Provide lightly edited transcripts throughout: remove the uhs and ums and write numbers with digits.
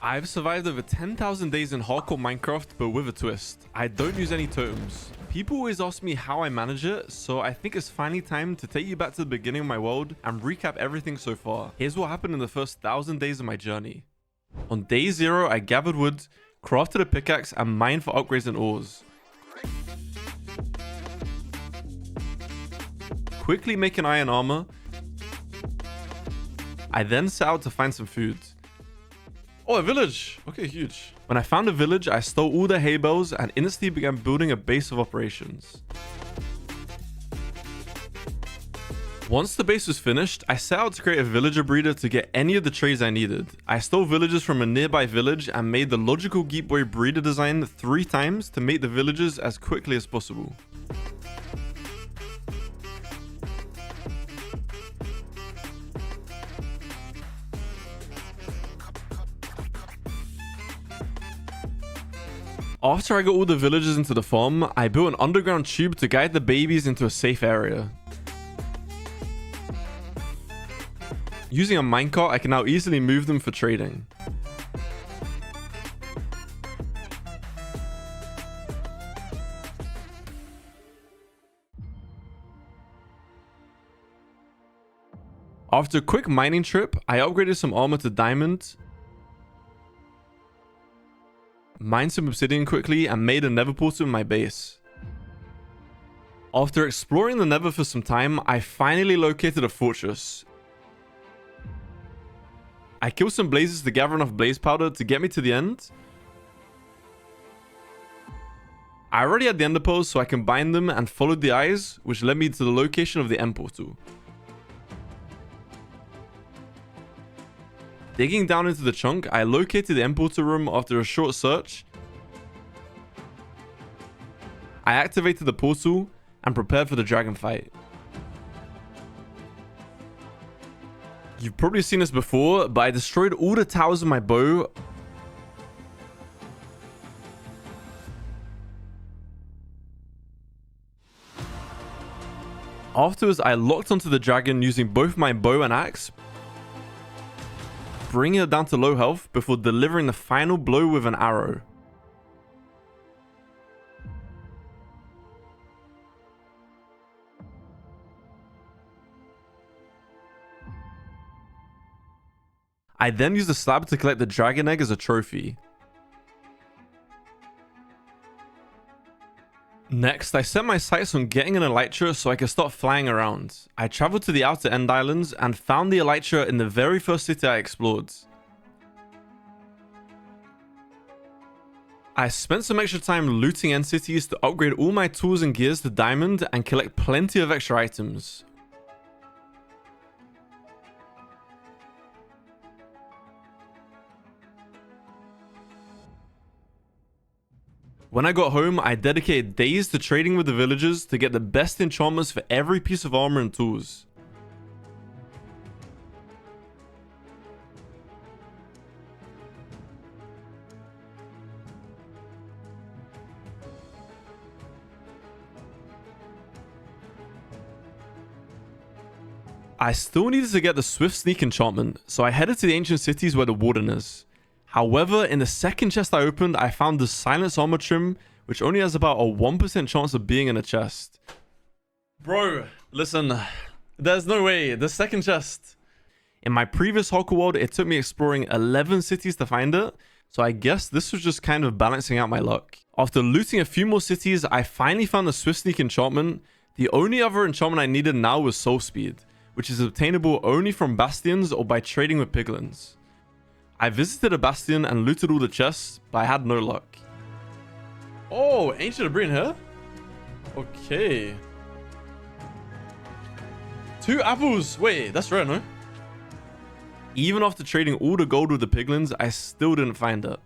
I've survived over 10,000 days in hardcore Minecraft, but with a twist. I don't use any totems. People always ask me how I manage it, so I think it's finally time to take you back to the beginning of my world and recap everything so far. Here's what happened in the first 1,000 days of my journey. On day 0, I gathered wood, crafted a pickaxe, and mined for upgrades and ores. Quickly making iron armor. I then set out to find some food. Oh, a village! Okay, huge. When I found a village, I stole all the hay bales and instantly began building a base of operations. Once the base was finished, I set out to create a villager breeder to get any of the trades I needed. I stole villagers from a nearby village and made the logical Geek Boy breeder design 3 times to make the villagers as quickly as possible. After I got all the villagers into the farm, I built an underground tube to guide the babies into a safe area. Using a minecart, I can now easily move them for trading. After a quick mining trip, I upgraded some armor to diamond, mined some obsidian quickly, and made a nether portal in my base. After exploring the nether for some time, I finally located a fortress. I killed some blazes to gather enough blaze powder to get me to the end. I already had the ender pearls, so I combined them and followed the eyes, which led me to the location of the end portal. Digging down into the chunk, I located the end portal room after a short search. I activated the portal and prepared for the dragon fight. You've probably seen this before, but I destroyed all the towers with my bow. Afterwards, I locked onto the dragon using both my bow and axe, bringing it down to low health before delivering the final blow with an arrow. I then used the slab to collect the dragon egg as a trophy. Next, I set my sights on getting an elytra so I could start flying around. I traveled to the outer end islands and found the elytra in the very first city I explored. I spent some extra time looting end cities to upgrade all my tools and gears to diamond and collect plenty of extra items. When I got home, I dedicated days to trading with the villagers to get the best enchantments for every piece of armor and tools. I still needed to get the Swift Sneak enchantment, so I headed to the ancient cities where the warden is. However, in the second chest I opened, I found the Silence Armor Trim, which only has about a 1% chance of being in a chest. Bro, listen, there's no way, the second chest. In my previous hardcore world, it took me exploring 11 cities to find it, so I guess this was just kind of balancing out my luck. After looting a few more cities, I finally found the Swift Sneak enchantment. The only other enchantment I needed now was Soul Speed, which is obtainable only from bastions or by trading with piglins. I visited a bastion and looted all the chests, but I had no luck. Oh, Ancient of Breen here? Okay. 2 apples! Wait, that's rare, no? Even after trading all the gold with the piglins, I still didn't find it.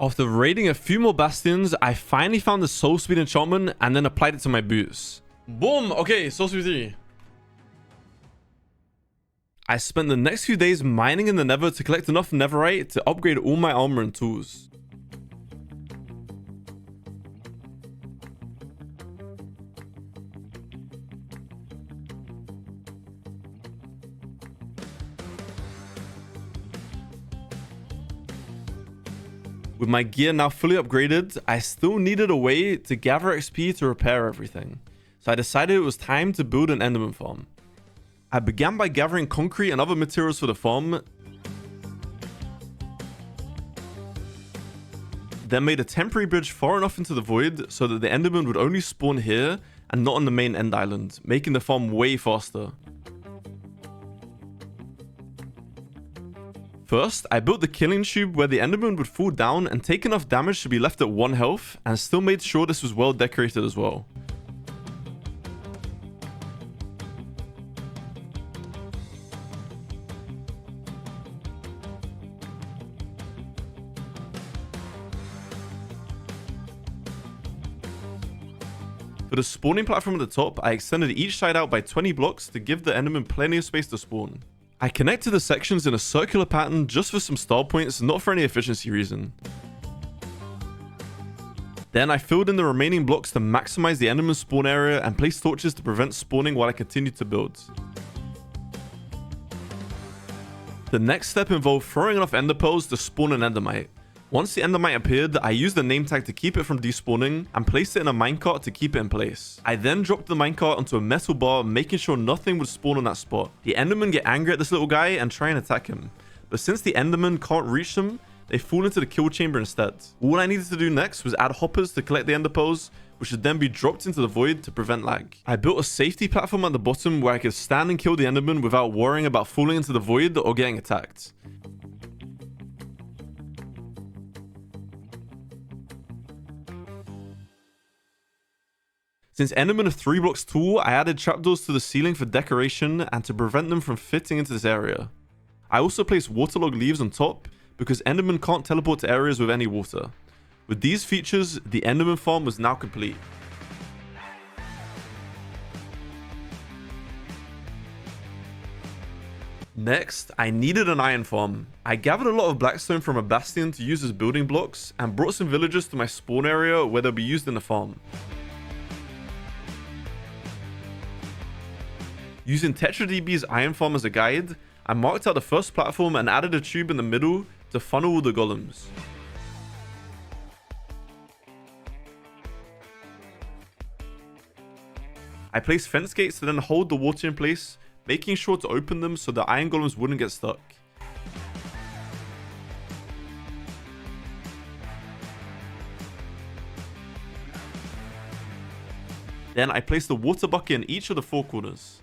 After raiding a few more bastions, I finally found the Soul Speed enchantment and then applied it to my boots. Boom! Okay, Soul Speed 3. I spent the next few days mining in the nether to collect enough netherite to upgrade all my armor and tools. With my gear now fully upgraded, I still needed a way to gather XP to repair everything. So I decided it was time to build an Enderman farm. I began by gathering concrete and other materials for the farm, then made a temporary bridge far enough into the void so that the Enderman would only spawn here and not on the main end island, making the farm way faster. First, I built the killing tube where the Enderman would fall down and take enough damage to be left at 1 health, and still made sure this was well decorated as well. For the spawning platform at the top, I extended each side out by 20 blocks to give the Enderman plenty of space to spawn. I connected the sections in a circular pattern just for some style points, not for any efficiency reason. Then I filled in the remaining blocks to maximize the Enderman spawn area and placed torches to prevent spawning while I continued to build. The next step involved throwing enough ender pearls to spawn an endermite. Once the endermite appeared, I used the name tag to keep it from despawning and placed it in a minecart to keep it in place. I then dropped the minecart onto a metal bar, making sure nothing would spawn on that spot. The endermen get angry at this little guy and try and attack him, but since the endermen can't reach them, they fall into the kill chamber instead. All I needed to do next was add hoppers to collect the ender pearls, which would then be dropped into the void to prevent lag. I built a safety platform at the bottom where I could stand and kill the enderman without worrying about falling into the void or getting attacked. Since Endermen are 3 blocks tall, I added trapdoors to the ceiling for decoration and to prevent them from fitting into this area. I also placed waterlogged leaves on top because Endermen can't teleport to areas with any water. With these features, the Enderman farm was now complete. Next, I needed an iron farm. I gathered a lot of blackstone from a bastion to use as building blocks and brought some villagers to my spawn area where they'll be used in the farm. Using TetraDB's iron farm as a guide, I marked out the first platform and added a tube in the middle to funnel all the golems. I placed fence gates to then hold the water in place, making sure to open them so the iron golems wouldn't get stuck. Then I placed a water bucket in each of the 4 corners.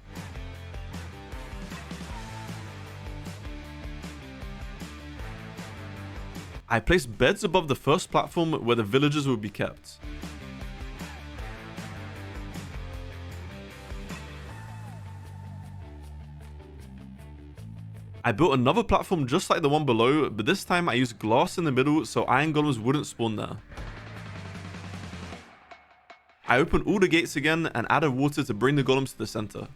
I placed beds above the first platform where the villagers would be kept. I built another platform just like the one below, but this time I used glass in the middle so iron golems wouldn't spawn there. I opened all the gates again and added water to bring the golems to the center.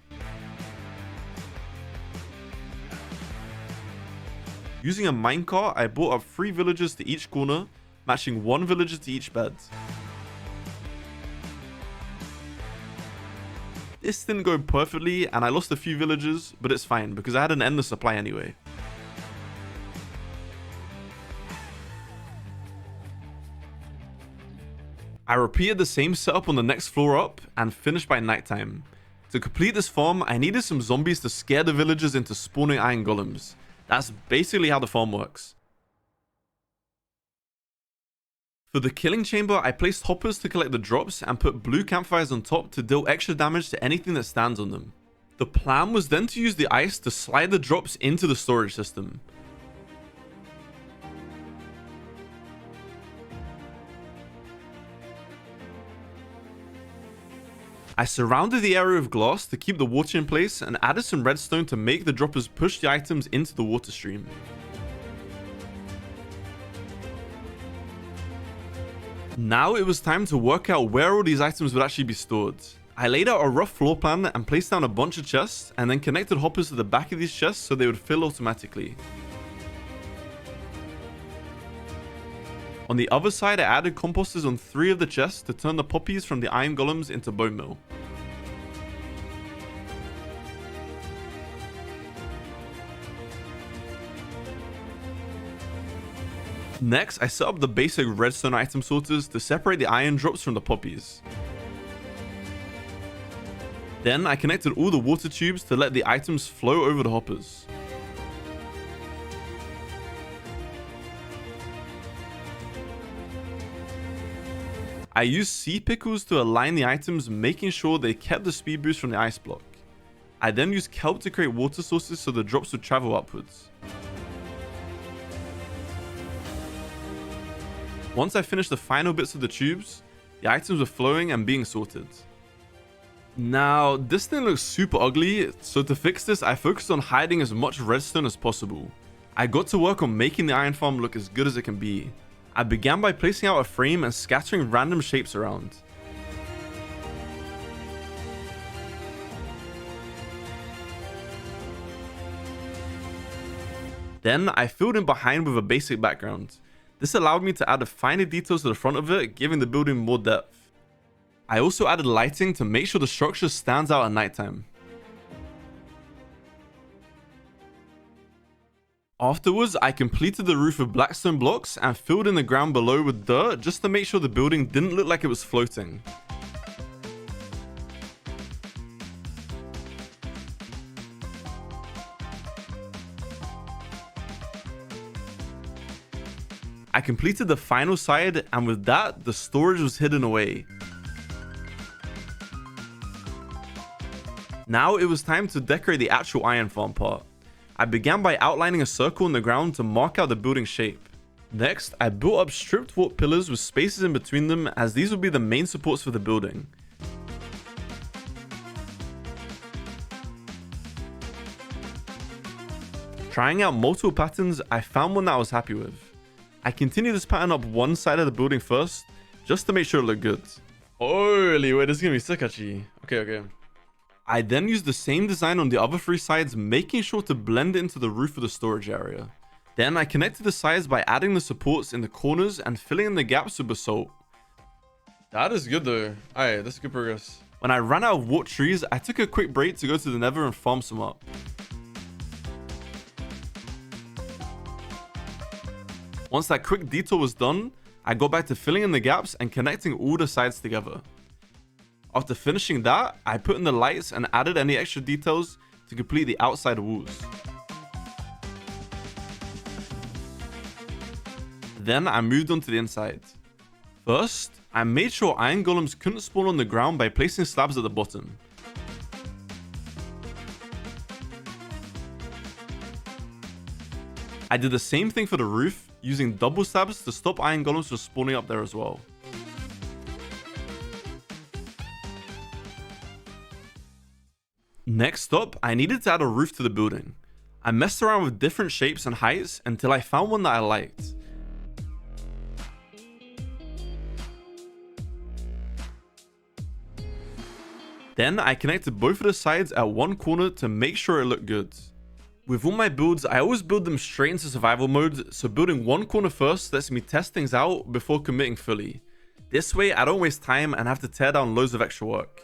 Using a minecart, I brought up 3 villagers to each corner, matching 1 villager to each bed. This didn't go perfectly and I lost a few villagers, but it's fine because I had an endless supply anyway. I repeated the same setup on the next floor up and finished by nighttime. To complete this farm, I needed some zombies to scare the villagers into spawning iron golems. That's basically how the farm works. For the killing chamber, I placed hoppers to collect the drops and put blue campfires on top to deal extra damage to anything that stands on them. The plan was then to use the ice to slide the drops into the storage system. I surrounded the area with glass to keep the water in place and added some redstone to make the droppers push the items into the water stream. Now it was time to work out where all these items would actually be stored. I laid out a rough floor plan and placed down a bunch of chests and then connected hoppers to the back of these chests so they would fill automatically. On the other side, I added composters on 3 of the chests to turn the poppies from the iron golems into bone meal. Next, I set up the basic redstone item sorters to separate the iron drops from the poppies. Then I connected all the water tubes to let the items flow over the hoppers. I used sea pickles to align the items, making sure they kept the speed boost from the ice block. I then used kelp to create water sources so the drops would travel upwards. Once I finished the final bits of the tubes, the items were flowing and being sorted. Now, this thing looks super ugly, so to fix this, I focused on hiding as much redstone as possible. I got to work on making the iron farm look as good as it can be. I began by placing out a frame and scattering random shapes around. Then I filled in behind with a basic background. This allowed me to add finer details to the front of it, giving the building more depth. I also added lighting to make sure the structure stands out at nighttime. Afterwards, I completed the roof with blackstone blocks and filled in the ground below with dirt just to make sure the building didn't look like it was floating. I completed the final side, and with that, the storage was hidden away. Now it was time to decorate the actual iron farm part. I began by outlining a circle in the ground to mark out the building shape. Next, I built up stripped warp pillars with spaces in between them, as these would be the main supports for the building. Trying out multiple patterns, I found one that I was happy with. I continued this pattern up one side of the building first, just to make sure it looked good. Holy wait, this is gonna be sick actually. Okay. I then used the same design on the other three sides, making sure to blend it into the roof of the storage area. Then I connected the sides by adding the supports in the corners and filling in the gaps with basalt. That is good though. Alright, that's good progress. When I ran out of warp trees, I took a quick break to go to the nether and farm some up. Once that quick detour was done, I got back to filling in the gaps and connecting all the sides together. After finishing that, I put in the lights and added any extra details to complete the outside walls. Then I moved on to the inside. First, I made sure iron golems couldn't spawn on the ground by placing slabs at the bottom. I did the same thing for the roof, using double slabs to stop iron golems from spawning up there as well. Next up, I needed to add a roof to the building. I messed around with different shapes and heights until I found one that I liked. Then I connected both of the sides at one corner to make sure it looked good. With all my builds, I always build them straight into survival mode, so building one corner first lets me test things out before committing fully. This way I don't waste time and have to tear down loads of extra work.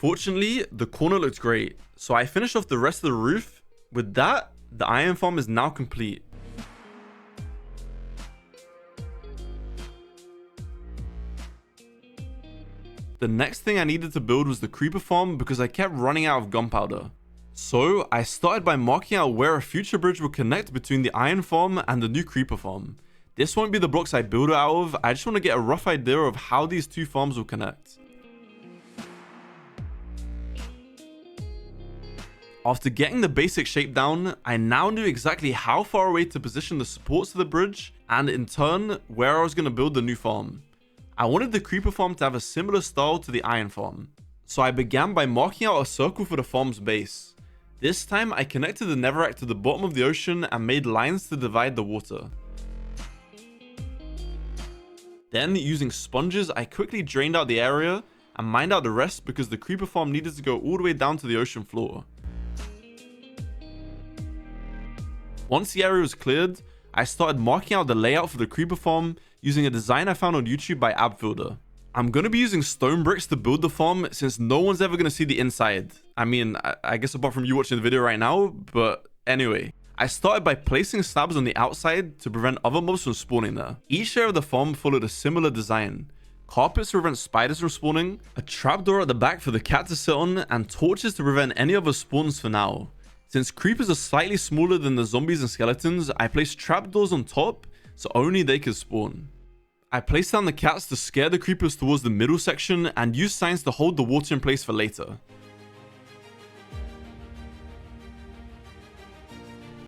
Fortunately, the corner looked great, so I finished off the rest of the roof. With that, the iron farm is now complete. The next thing I needed to build was the creeper farm because I kept running out of gunpowder. So I started by marking out where a future bridge will connect between the iron farm and the new creeper farm. This won't be the blocks I build it out of, I just want to get a rough idea of how these two farms will connect. After getting the basic shape down, I now knew exactly how far away to position the supports of the bridge and in turn where I was going to build the new farm. I wanted the creeper farm to have a similar style to the iron farm, so I began by marking out a circle for the farm's base. This time I connected the netherrack to the bottom of the ocean and made lines to divide the water. Then using sponges I quickly drained out the area and mined out the rest because the creeper farm needed to go all the way down to the ocean floor. Once the area was cleared, I started marking out the layout for the creeper farm using a design I found on YouTube by Abbuilder. I'm going to be using stone bricks to build the farm since no one's ever going to see the inside. I mean, I guess apart from you watching the video right now, but anyway. I started by placing slabs on the outside to prevent other mobs from spawning there. Each area of the farm followed a similar design. Carpets to prevent spiders from spawning, a trapdoor at the back for the cat to sit on, and torches to prevent any other spawns for now. Since creepers are slightly smaller than the zombies and skeletons, I placed trapdoors on top so only they could spawn. I placed down the cats to scare the creepers towards the middle section and used signs to hold the water in place for later.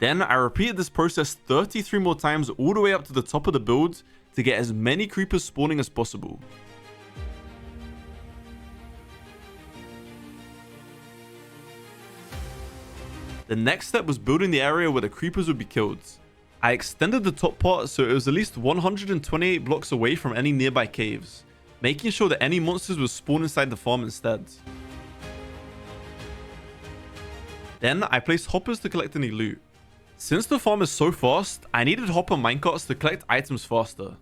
Then I repeated this process 33 more times all the way up to the top of the build to get as many creepers spawning as possible. The next step was building the area where the creepers would be killed. I extended the top part so it was at least 128 blocks away from any nearby caves, making sure that any monsters would spawn inside the farm instead. Then I placed hoppers to collect any loot. Since the farm is so fast, I needed hopper minecarts to collect items faster.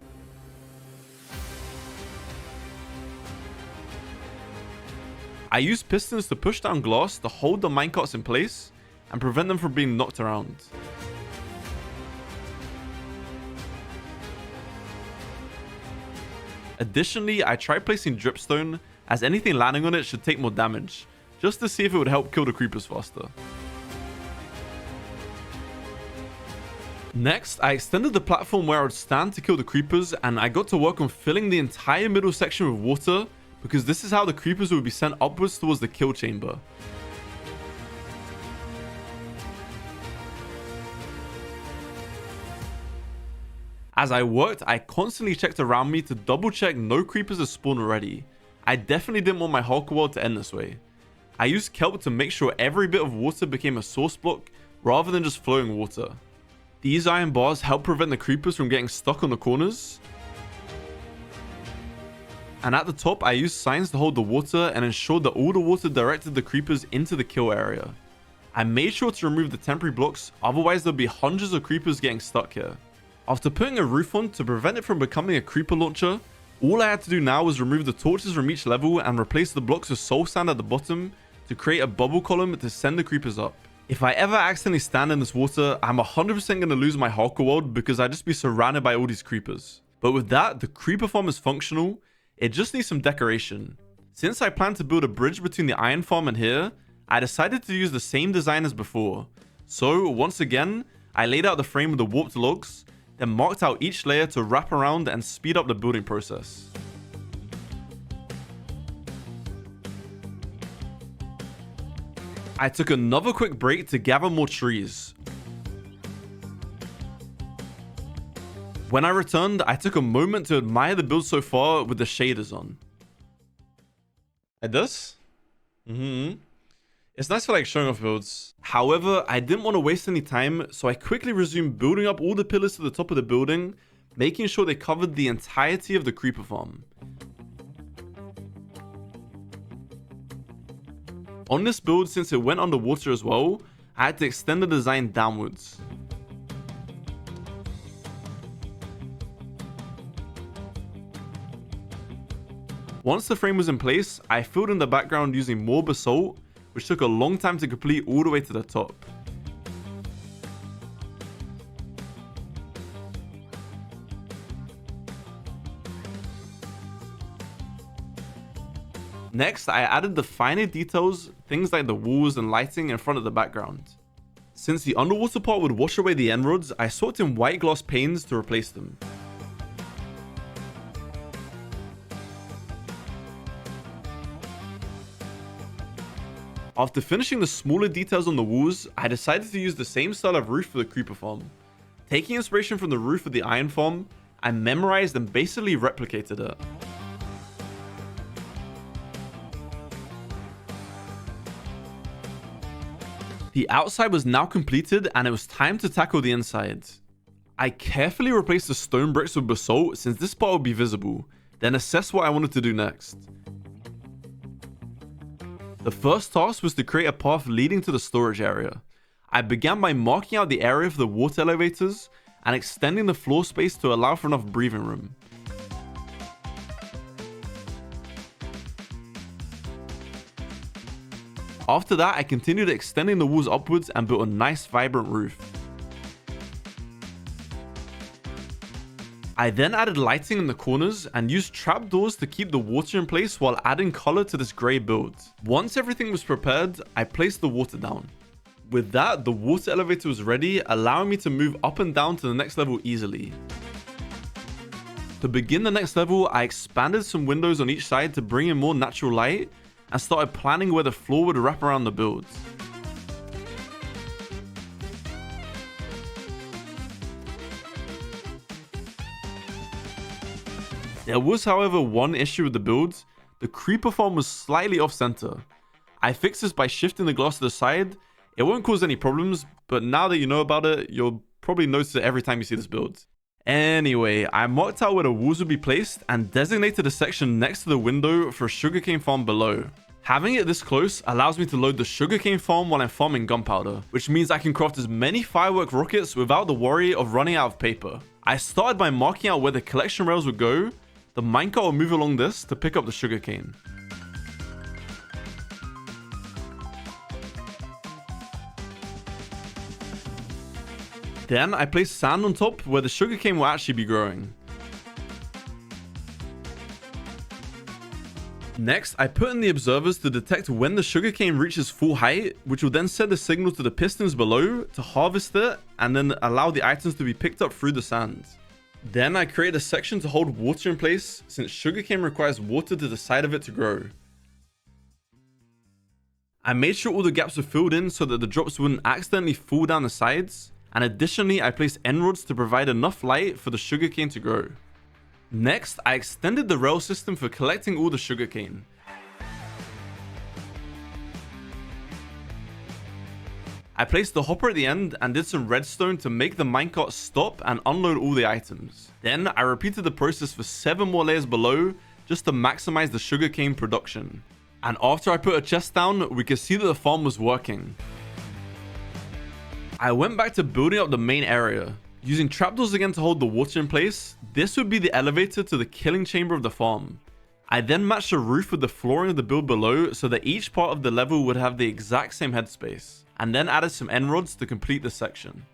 I used pistons to push down glass to hold the minecarts in place and prevent them from being knocked around. Additionally, I tried placing dripstone as anything landing on it should take more damage, just to see if it would help kill the creepers faster. Next, I extended the platform where I would stand to kill the creepers, and I got to work on filling the entire middle section with water because this is how the creepers would be sent upwards towards the kill chamber. As I worked, I constantly checked around me to double check no creepers had spawned already. I definitely didn't want my hardcore world to end this way. I used kelp to make sure every bit of water became a source block rather than just flowing water. These iron bars help prevent the creepers from getting stuck on the corners. And at the top, I used signs to hold the water and ensured that all the water directed the creepers into the kill area. I made sure to remove the temporary blocks, otherwise there'd be hundreds of creepers getting stuck here. After putting a roof on to prevent it from becoming a creeper launcher, all I had to do now was remove the torches from each level and replace the blocks with soul sand at the bottom to create a bubble column to send the creepers up. If I ever accidentally stand in this water, I'm 100% going to lose my hardcore world because I'd just be surrounded by all these creepers. But with that, the creeper farm is functional, it just needs some decoration. Since I plan to build a bridge between the iron farm and here, I decided to use the same design as before. So once again, I laid out the frame with the warped logs, then marked out each layer to wrap around and speed up the building process. I took another quick break to gather more trees. When I returned, I took a moment to admire the build so far with the shaders on. Like this? It's nice for like showing off builds. However, I didn't want to waste any time, so I quickly resumed building up all the pillars to the top of the building, making sure they covered the entirety of the creeper farm. On this build, since it went underwater as well, I had to extend the design downwards. Once the frame was in place, I filled in the background using more basalt, which took a long time to complete all the way to the top. Next, I added the finer details, things like the walls and lighting in front of the background. Since the underwater part would wash away the end rods, I swapped in white glass panes to replace them. After finishing the smaller details on the walls, I decided to use the same style of roof for the creeper farm. Taking inspiration from the roof of the iron farm, I memorized and basically replicated it. The outside was now completed and it was time to tackle the inside. I carefully replaced the stone bricks with basalt since this part would be visible, then assessed what I wanted to do next. The first task was to create a path leading to the storage area. I began by marking out the area for the water elevators and extending the floor space to allow for enough breathing room. After that, I continued extending the walls upwards and built a nice vibrant roof. I then added lighting in the corners and used trapdoors to keep the water in place while adding color to this grey build. Once everything was prepared, I placed the water down. With that, the water elevator was ready, allowing me to move up and down to the next level easily. To begin the next level, I expanded some windows on each side to bring in more natural light and started planning where the floor would wrap around the build. There was, however, one issue with the build. The creeper farm was slightly off center. I fixed this by shifting the glass to the side. It won't cause any problems, but now that you know about it, you'll probably notice it every time you see this build. Anyway, I marked out where the walls would be placed and designated a section next to the window for a sugarcane farm below. Having it this close allows me to load the sugarcane farm while I'm farming gunpowder, which means I can craft as many firework rockets without the worry of running out of paper. I started by marking out where the collection rails would go. The minecart will move along this to pick up the sugarcane. Then I placed sand on top where the sugarcane will actually be growing. Next, I put in the observers to detect when the sugarcane reaches full height, which will then send a signal to the pistons below to harvest it and then allow the items to be picked up through the sand. Then I created a section to hold water in place since sugarcane requires water to the side of it to grow. I made sure all the gaps were filled in so that the drops wouldn't accidentally fall down the sides. And additionally, I placed end rods to provide enough light for the sugarcane to grow. Next, I extended the rail system for collecting all the sugarcane. I placed the hopper at the end and did some redstone to make the minecart stop and unload all the items. Then I repeated the process for 7 more layers below just to maximize the sugarcane production. And after I put a chest down, we could see that the farm was working. I went back to building up the main area. Using trapdoors again to hold the water in place, this would be the elevator to the killing chamber of the farm. I then matched the roof with the flooring of the build below so that each part of the level would have the exact same headspace, and then added some end rods to complete the section.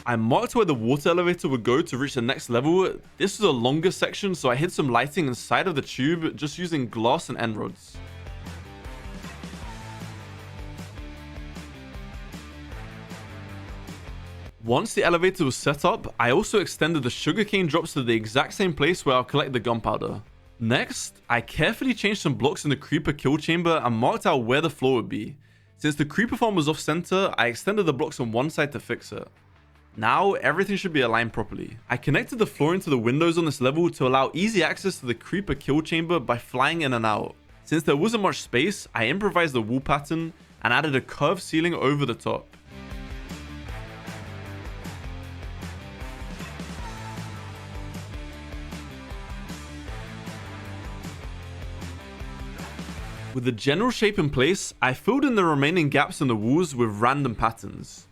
I marked where the water elevator would go to reach the next level. This was a longer section, so I hid some lighting inside of the tube just using glass and end rods. Once the elevator was set up, I also extended the sugarcane drops to the exact same place where I'll collect the gunpowder. Next, I carefully changed some blocks in the creeper kill chamber and marked out where the floor would be. Since the creeper farm was off center, I extended the blocks on one side to fix it. Now, everything should be aligned properly. I connected the flooring to the windows on this level to allow easy access to the creeper kill chamber by flying in and out. Since there wasn't much space, I improvised the wall pattern and added a curved ceiling over the top. With the general shape in place, I filled in the remaining gaps in the walls with random patterns.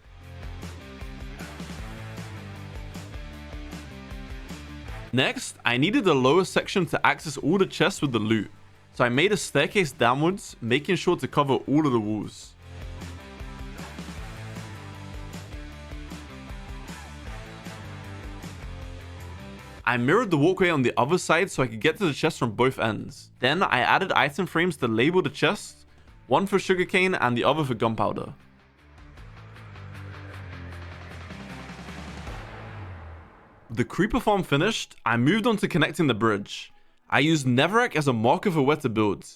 Next, I needed a lower section to access all the chests with the loot, so I made a staircase downwards, making sure to cover all of the walls. I mirrored the walkway on the other side so I could get to the chest from both ends. Then I added item frames to label the chests, one for sugarcane and the other for gunpowder. With the creeper farm finished, I moved on to connecting the bridge. I used netherrack as a marker for where to build.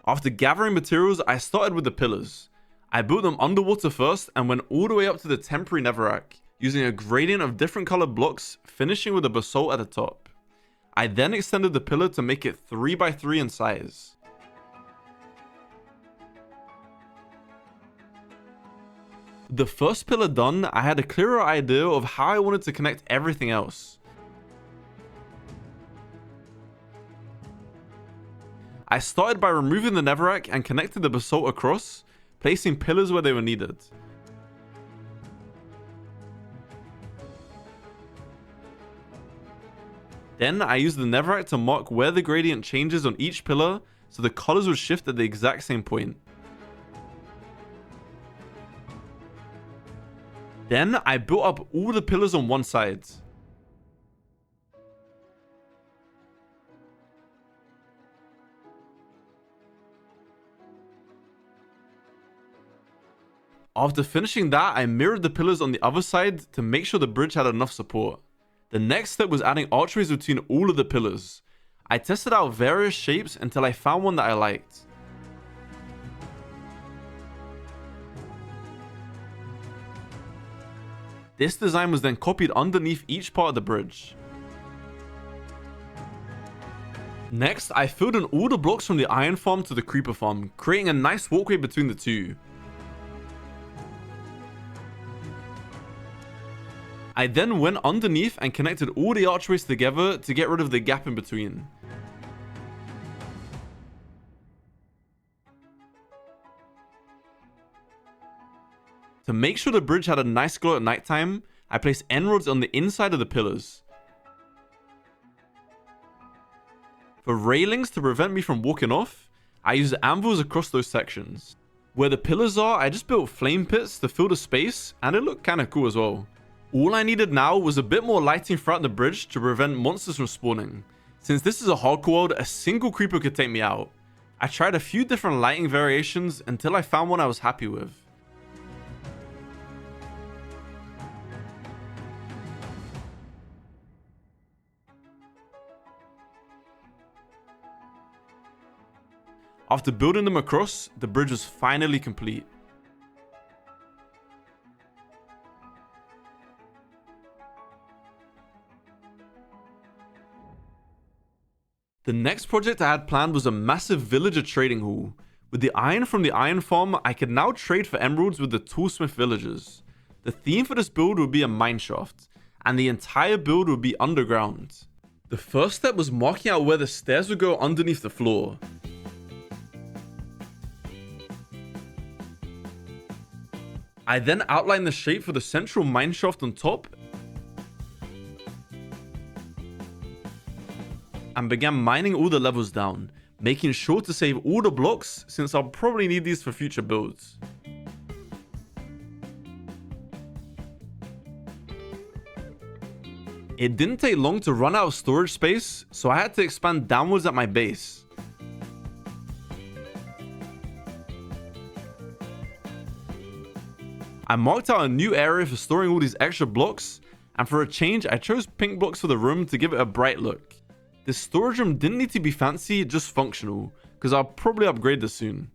After gathering materials, I started with the pillars. I built them underwater first and went all the way up to the temporary netherrack, using a gradient of different colored blocks, finishing with a basalt at the top. I then extended the pillar to make it 3 by 3 in size. With the first pillar done, I had a clearer idea of how I wanted to connect everything else. I started by removing the netherrack and connected the basalt across, placing pillars where they were needed. Then I used the netherrack to mark where the gradient changes on each pillar so the colors would shift at the exact same point. Then I built up all the pillars on one side. After finishing that, I mirrored the pillars on the other side to make sure the bridge had enough support. The next step was adding archways between all of the pillars. I tested out various shapes until I found one that I liked. This design was then copied underneath each part of the bridge. Next, I filled in all the blocks from the iron farm to the creeper farm, creating a nice walkway between the two. I then went underneath and connected all the archways together to get rid of the gap in between. To make sure the bridge had a nice glow at nighttime, I placed end rods on the inside of the pillars. For railings to prevent me from walking off, I used anvils across those sections. Where the pillars are, I just built flame pits to fill the space, and it looked kinda cool as well. All I needed now was a bit more lighting throughout the bridge to prevent monsters from spawning. Since this is a hardcore world, a single creeper could take me out. I tried a few different lighting variations until I found one I was happy with. After building them across, the bridge was finally complete. The next project I had planned was a massive villager trading hall. With the iron from the iron farm, I could now trade for emeralds with the toolsmith villagers. The theme for this build would be a mineshaft, and the entire build would be underground. The first step was marking out where the stairs would go underneath the floor. I then outlined the shape for the central mineshaft on top and began mining all the levels down, making sure to save all the blocks since I'll probably need these for future builds. It didn't take long to run out of storage space, so I had to expand downwards at my base. I marked out a new area for storing all these extra blocks, and for a change I chose pink blocks for the room to give it a bright look. This storage room didn't need to be fancy, just functional, because I'll probably upgrade this soon.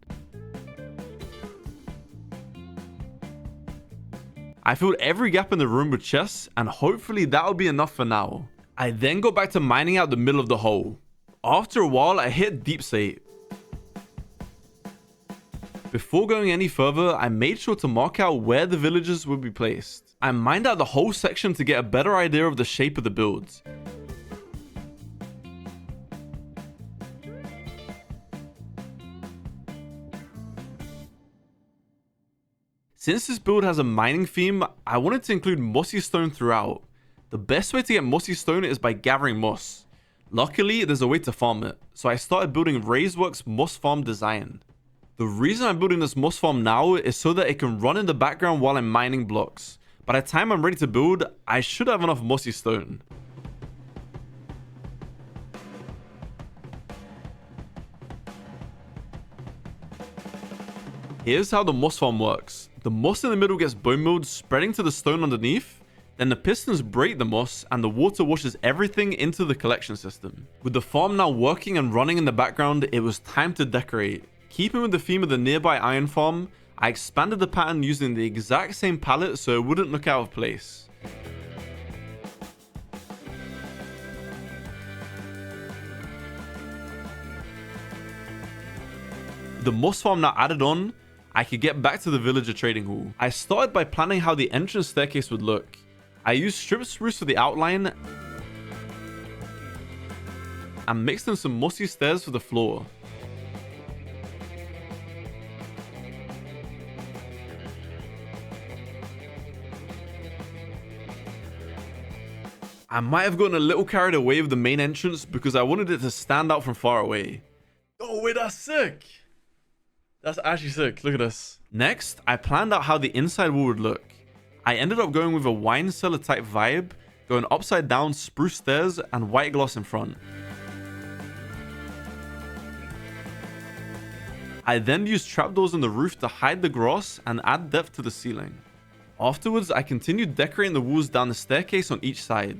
I filled every gap in the room with chests, and hopefully that'll be enough for now. I then got back to mining out the middle of the hole. After a while I hit deep state. Before going any further, I made sure to mark out where the villagers would be placed. I mined out the whole section to get a better idea of the shape of the builds. Since this build has a mining theme, I wanted to include mossy stone throughout. The best way to get mossy stone is by gathering moss. Luckily, there's a way to farm it, so I started building Raiseworks moss farm design. The reason I'm building this moss farm now is so that it can run in the background while I'm mining blocks. By the time I'm ready to build, I should have enough mossy stone. Here's how the moss farm works. The moss in the middle gets bone mealed, spreading to the stone underneath. Then the pistons break the moss and the water washes everything into the collection system. With the farm now working and running in the background, it was time to decorate. Keeping with the theme of the nearby iron farm, I expanded the pattern using the exact same palette so it wouldn't look out of place. With the moss farm now added on, I could get back to the villager trading hall. I started by planning how the entrance staircase would look. I used strip spruce for the outline and mixed in some mossy stairs for the floor. I might have gotten a little carried away with the main entrance because I wanted it to stand out from far away. Oh wait, that's sick! That's actually sick, look at this. Next, I planned out how the inside wall would look. I ended up going with a wine cellar type vibe, going upside down spruce stairs and white gloss in front. I then used trapdoors on the roof to hide the grass and add depth to the ceiling. Afterwards, I continued decorating the walls down the staircase on each side.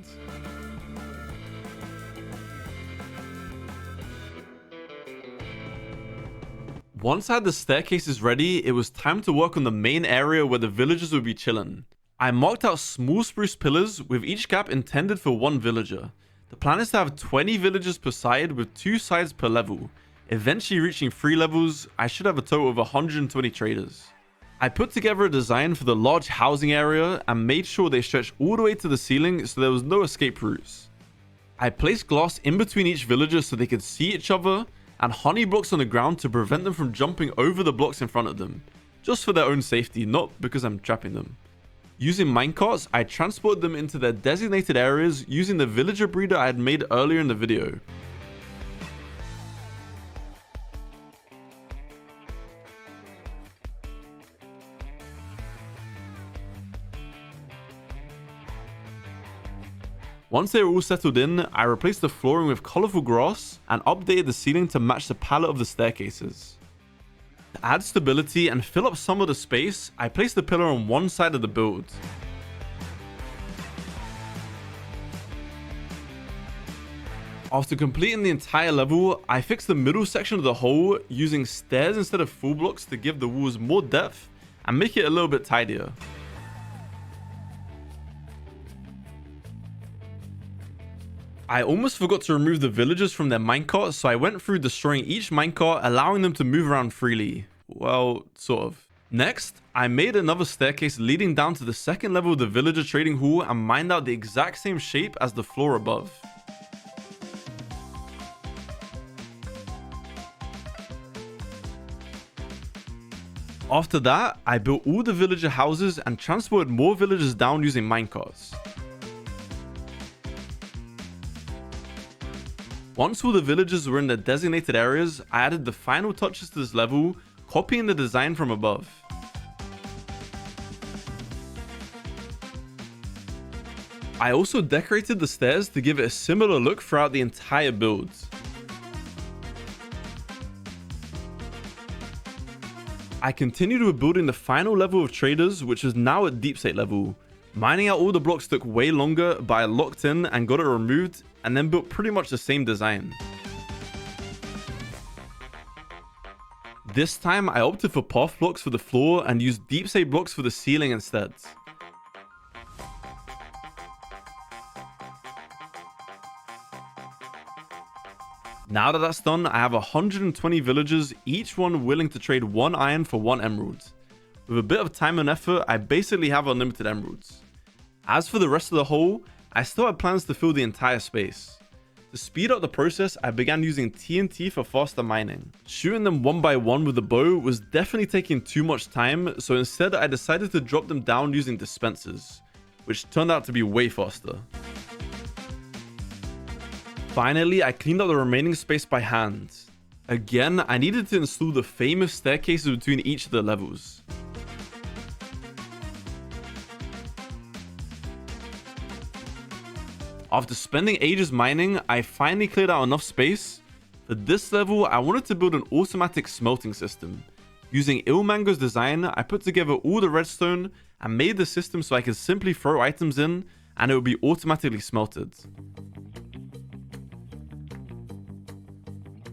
Once I had the staircases ready, it was time to work on the main area where the villagers would be chilling. I marked out small spruce pillars with each gap intended for one villager. The plan is to have 20 villagers per side with 2 sides per level. Eventually reaching 3 levels, I should have a total of 120 traders. I put together a design for the large housing area and made sure they stretched all the way to the ceiling so there was no escape routes. I placed glass in between each villager so they could see each other, and honey blocks on the ground to prevent them from jumping over the blocks in front of them. Just for their own safety, not because I'm trapping them. Using minecarts, I transported them into their designated areas using the villager breeder I had made earlier in the video. Once they were all settled in, I replaced the flooring with colourful grass and updated the ceiling to match the palette of the staircases. To add stability and fill up some of the space, I placed the pillar on one side of the build. After completing the entire level, I fixed the middle section of the hole using stairs instead of full blocks to give the walls more depth and make it a little bit tidier. I almost forgot to remove the villagers from their minecart, so I went through destroying each minecart, allowing them to move around freely. Well, sort of. Next, I made another staircase leading down to the second level of the villager trading hall and mined out the exact same shape as the floor above. After that, I built all the villager houses and transported more villagers down using minecarts. Once all the villagers were in their designated areas, I added the final touches to this level, copying the design from above. I also decorated the stairs to give it a similar look throughout the entire build. I continued with building the final level of traders, which is now at deep state level. Mining out all the blocks took way longer, but I locked in and got it removed, and then built pretty much the same design. This time I opted for path blocks for the floor and used deep state blocks for the ceiling instead. Now that that's done, I have 120 villagers, each one willing to trade 1 iron for 1 emerald. With a bit of time and effort, I basically have unlimited emeralds. As for the rest of the hole, I still had plans to fill the entire space. To speed up the process, I began using TNT for faster mining. Shooting them one by one with a bow was definitely taking too much time, so instead I decided to drop them down using dispensers, which turned out to be way faster. Finally, I cleaned up the remaining space by hand. Again, I needed to install the famous staircases between each of the levels. After spending ages mining, I finally cleared out enough space. For this level, I wanted to build an automatic smelting system. Using Ilmango's design, I put together all the redstone and made the system so I could simply throw items in and it would be automatically smelted.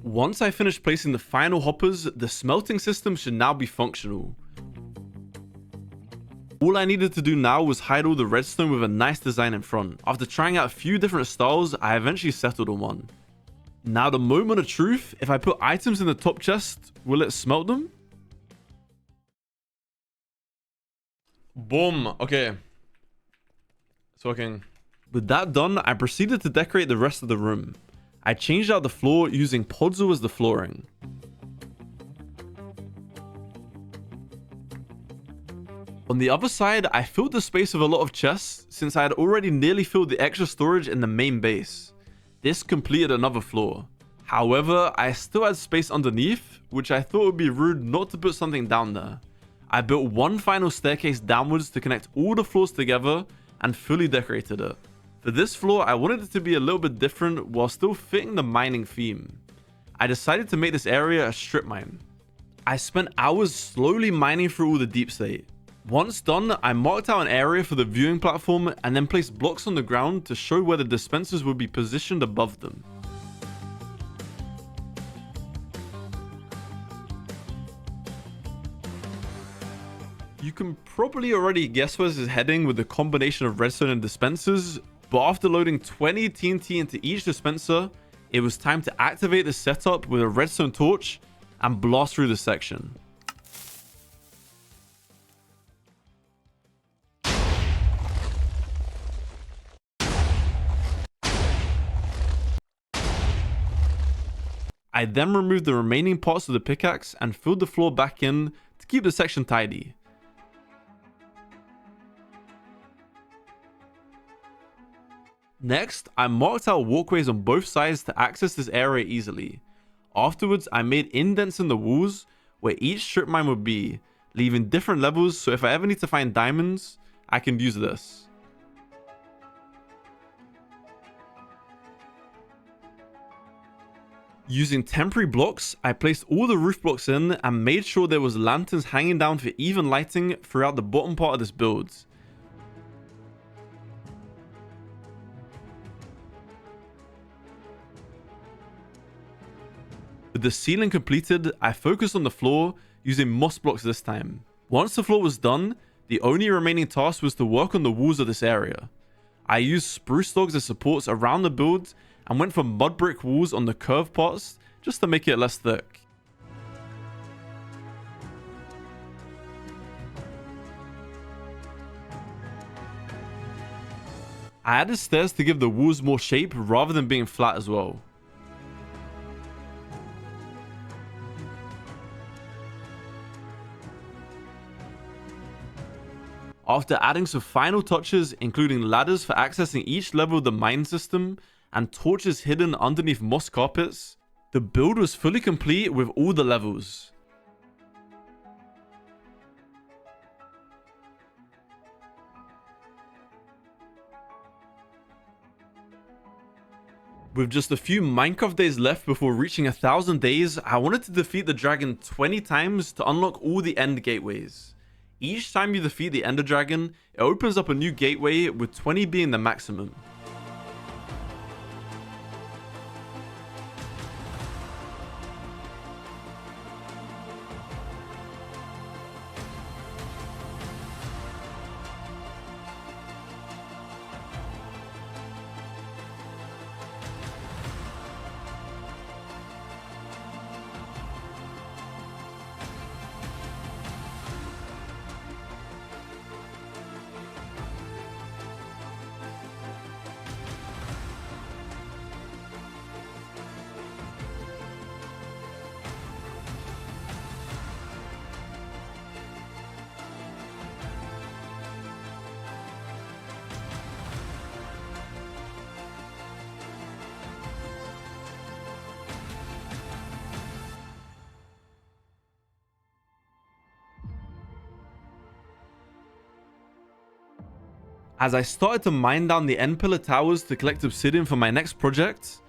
Once I finished placing the final hoppers, the smelting system should now be functional. All I needed to do now was hide all the redstone with a nice design in front. After trying out a few different styles, I eventually settled on one. Now the moment of truth, if I put items in the top chest, will it smelt them? Boom. Okay. It's working. With that done, I proceeded to decorate the rest of the room. I changed out the floor using podzol as the flooring. On the other side, I filled the space with a lot of chests since I had already nearly filled the extra storage in the main base. This completed another floor. However, I still had space underneath, which I thought would be rude not to put something down there. I built one final staircase downwards to connect all the floors together and fully decorated it. For this floor, I wanted it to be a little bit different while still fitting the mining theme. I decided to make this area a strip mine. I spent hours slowly mining through all the deep slate. Once done, I marked out an area for the viewing platform and then placed blocks on the ground to show where the dispensers would be positioned above them. You can probably already guess where this is heading with the combination of redstone and dispensers, but after loading 20 TNT into each dispenser, it was time to activate the setup with a redstone torch and blast through the section. I then removed the remaining parts of the pickaxe and filled the floor back in to keep the section tidy. Next, I marked out walkways on both sides to access this area easily. Afterwards, I made indents in the walls where each strip mine would be, leaving different levels so if I ever need to find diamonds, I can use this. Using temporary blocks, I placed all the roof blocks in and made sure there was lanterns hanging down for even lighting throughout the bottom part of this build. With the ceiling completed, I focused on the floor using moss blocks this time. Once the floor was done, the only remaining task was to work on the walls of this area. I used spruce logs as supports around the build and went for mud brick walls on the curved parts just to make it less thick. I added stairs to give the walls more shape rather than being flat as well. After adding some final touches, including ladders for accessing each level of the mine system and torches hidden underneath moss carpets, the build was fully complete with all the levels. With just a few Minecraft days left before reaching 1,000 days, I wanted to defeat the dragon 20 times to unlock all the end gateways. Each time you defeat the Ender Dragon, it opens up a new gateway, with 20 being the maximum. As I started to mine down the end pillar towers to collect obsidian for my next project,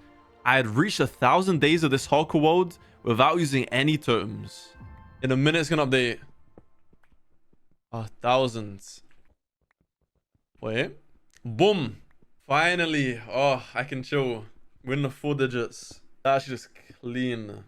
I had reached 1,000 days of this hardcore world without using any totems. In a minute, it's gonna update. 1,000. Wait. Boom. Finally. Oh, I can chill. We're in the 4 digits. That's just clean.